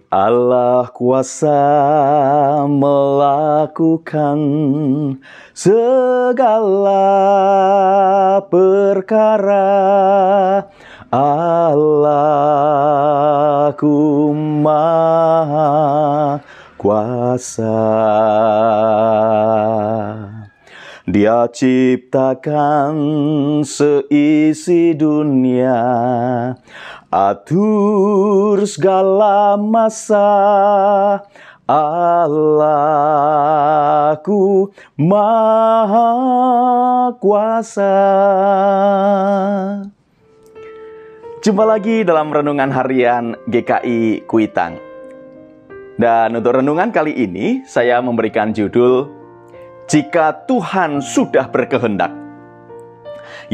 Allah kuasa melakukan segala perkara. Allahku maha kuasa. Dia ciptakan seisi dunia, atur segala masa. Allahku maha kuasa. Jumpa lagi dalam Renungan Harian GKI Kuitang. Dan untuk renungan kali ini, saya memberikan judul Jika Tuhan Sudah Berkehendak,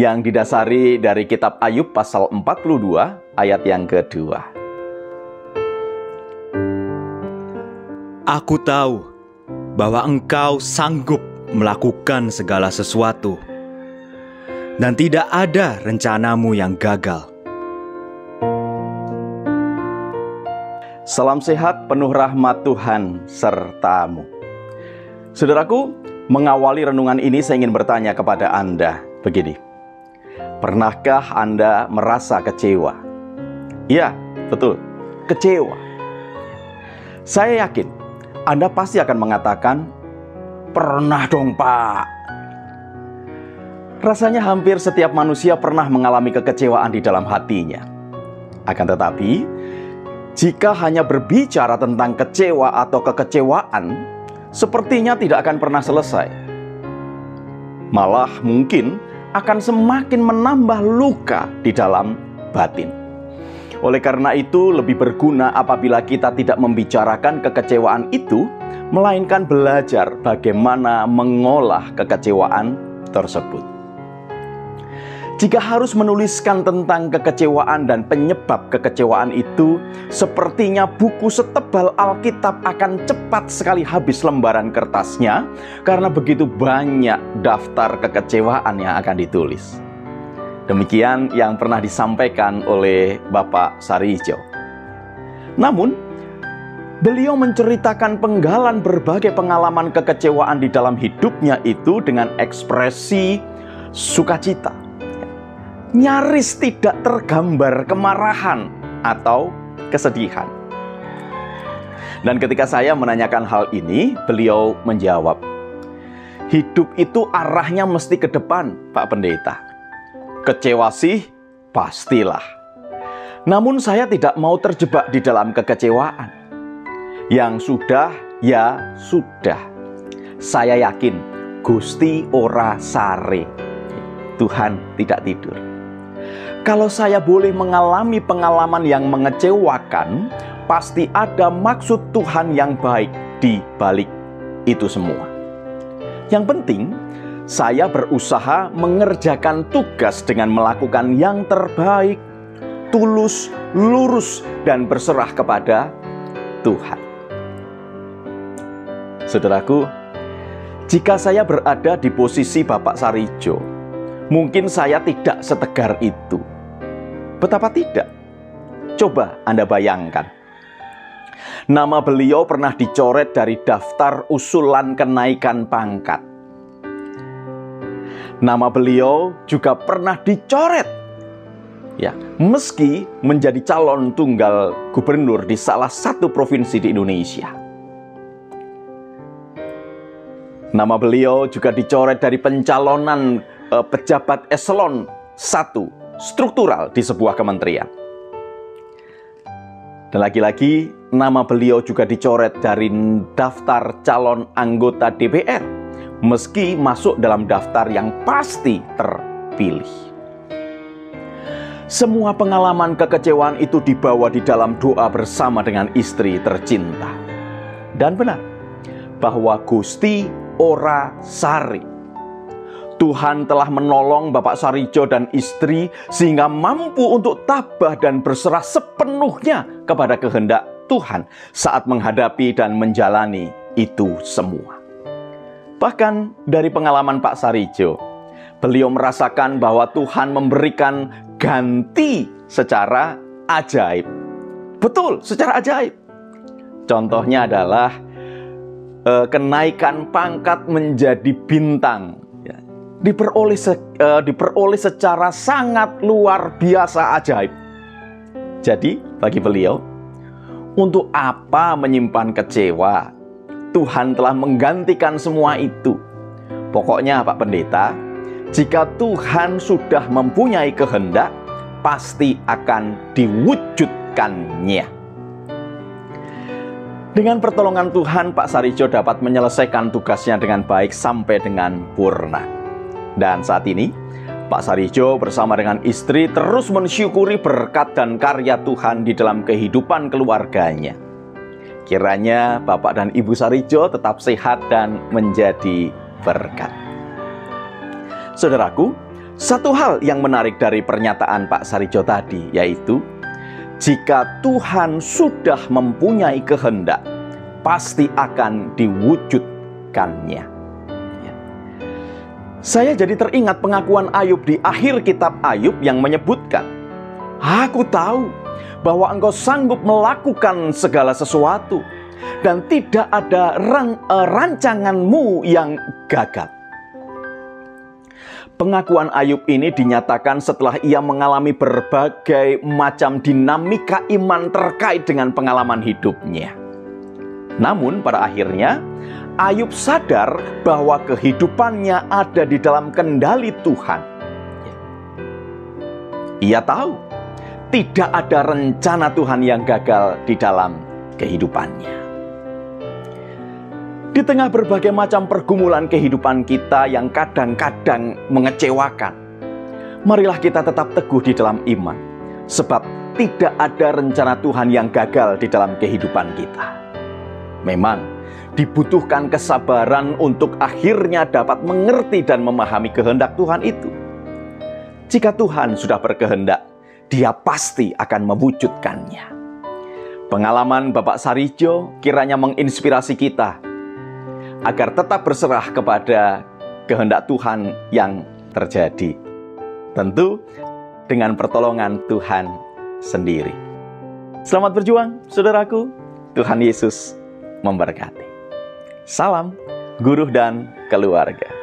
yang didasari dari kitab Ayub pasal 42 ayat yang kedua. Aku tahu bahwa Engkau sanggup melakukan segala sesuatu, dan tidak ada rencanamu yang gagal. Salam sehat, penuh rahmat Tuhan sertamu. Saudaraku, mengawali renungan ini saya ingin bertanya kepada Anda begini. Pernahkah Anda merasa kecewa? Ya, betul, kecewa. Saya yakin Anda pasti akan mengatakan, pernah dong Pak. Rasanya hampir setiap manusia pernah mengalami kekecewaan di dalam hatinya. Akan tetapi, jika hanya berbicara tentang kecewa atau kekecewaan, sepertinya tidak akan pernah selesai. Malah mungkin akan semakin menambah luka di dalam batin. Oleh karena itu, lebih berguna apabila kita tidak membicarakan kekecewaan itu, melainkan belajar bagaimana mengolah kekecewaan tersebut. Jika harus menuliskan tentang kekecewaan dan penyebab kekecewaan itu, sepertinya buku setebal Alkitab akan cepat sekali habis lembaran kertasnya, karena begitu banyak daftar kekecewaan yang akan ditulis. Demikian yang pernah disampaikan oleh Bapak Sarijo. Namun, beliau menceritakan penggalan berbagai pengalaman kekecewaan di dalam hidupnya itu dengan ekspresi sukacita. Nyaris tidak tergambar kemarahan atau kesedihan. Dan ketika saya menanyakan hal ini, beliau menjawab, hidup itu arahnya mesti ke depan, Pak Pendeta. Kecewa sih, pastilah. Namun saya tidak mau terjebak di dalam kekecewaan. Yang sudah, ya sudah. Saya yakin, Gusti ora sare. Tuhan tidak tidur. Kalau saya boleh mengalami pengalaman yang mengecewakan, pasti ada maksud Tuhan yang baik di balik itu semua. Yang penting, saya berusaha mengerjakan tugas dengan melakukan yang terbaik, tulus, lurus, dan berserah kepada Tuhan. Saudaraku, jika saya berada di posisi Bapak Sarijo, mungkin saya tidak setegar itu. Betapa tidak? Coba Anda bayangkan. Nama beliau pernah dicoret dari daftar usulan kenaikan pangkat. Nama beliau juga pernah dicoret. Ya, meski menjadi calon tunggal gubernur di salah satu provinsi di Indonesia. Nama beliau juga dicoret dari pencalonan pejabat eselon 1 struktural di sebuah kementerian. Dan lagi-lagi nama beliau juga dicoret dari daftar calon anggota DPR, meski masuk dalam daftar yang pasti terpilih. Semua pengalaman kekecewaan itu dibawa di dalam doa bersama dengan istri tercinta. Dan benar, bahwa Gusti ora sare. Tuhan telah menolong Bapak Sarijo dan istri sehingga mampu untuk tabah dan berserah sepenuhnya kepada kehendak Tuhan saat menghadapi dan menjalani itu semua. Bahkan dari pengalaman Pak Sarijo, beliau merasakan bahwa Tuhan memberikan ganti secara ajaib. Betul, secara ajaib. Contohnya adalah kenaikan pangkat menjadi bintang, ya, diperoleh secara sangat luar biasa ajaib. Jadi bagi beliau, untuk apa menyimpan kecewa? Tuhan telah menggantikan semua itu. Pokoknya Pak Pendeta, jika Tuhan sudah mempunyai kehendak, pasti akan diwujudkannya. Dengan pertolongan Tuhan, Pak Sarijo dapat menyelesaikan tugasnya dengan baik sampai dengan purna. Dan saat ini, Pak Sarijo bersama dengan istri terus mensyukuri berkat dan karya Tuhan di dalam kehidupan keluarganya. Kiranya Bapak dan Ibu Sarijo tetap sehat dan menjadi berkat. Saudaraku, satu hal yang menarik dari pernyataan Pak Sarijo tadi, yaitu jika Tuhan sudah mempunyai kehendak, pasti akan diwujudkannya. Saya jadi teringat pengakuan Ayub di akhir kitab Ayub yang menyebutkan, "Aku tahu bahwa Engkau sanggup melakukan segala sesuatu, dan tidak ada rancanganmu yang gagal." Pengakuan Ayub ini dinyatakan setelah ia mengalami berbagai macam dinamika iman terkait dengan pengalaman hidupnya. Namun pada akhirnya, Ayub sadar bahwa kehidupannya ada di dalam kendali Tuhan. Ia tahu tidak ada rencana Tuhan yang gagal di dalam kehidupannya. Di tengah berbagai macam pergumulan kehidupan kita yang kadang-kadang mengecewakan, marilah kita tetap teguh di dalam iman, sebab tidak ada rencana Tuhan yang gagal di dalam kehidupan kita. Memang dibutuhkan kesabaran untuk akhirnya dapat mengerti dan memahami kehendak Tuhan itu. Jika Tuhan sudah berkehendak, Dia pasti akan mewujudkannya. Pengalaman Bapak Sarijo kiranya menginspirasi kita agar tetap berserah kepada kehendak Tuhan yang terjadi. Tentu dengan pertolongan Tuhan sendiri. Selamat berjuang, saudaraku. Tuhan Yesus memberkati. Salam, guru dan keluarga.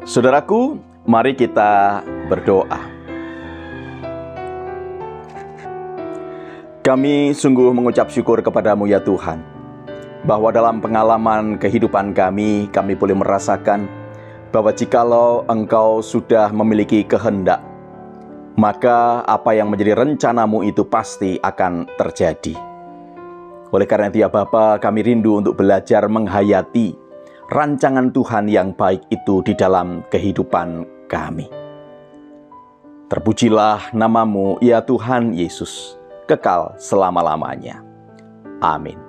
Saudaraku, mari kita berdoa. Kami sungguh mengucap syukur kepadamu ya Tuhan, bahwa dalam pengalaman kehidupan kami boleh merasakan bahwa jikalau Engkau sudah memiliki kehendak, maka apa yang menjadi rencanamu itu pasti akan terjadi. Oleh karena itu ya Bapa, kami rindu untuk belajar menghayati rancangan Tuhan yang baik itu di dalam kehidupan kami. Terpujilah namamu ya Tuhan Yesus, kekal selama-lamanya. Amin.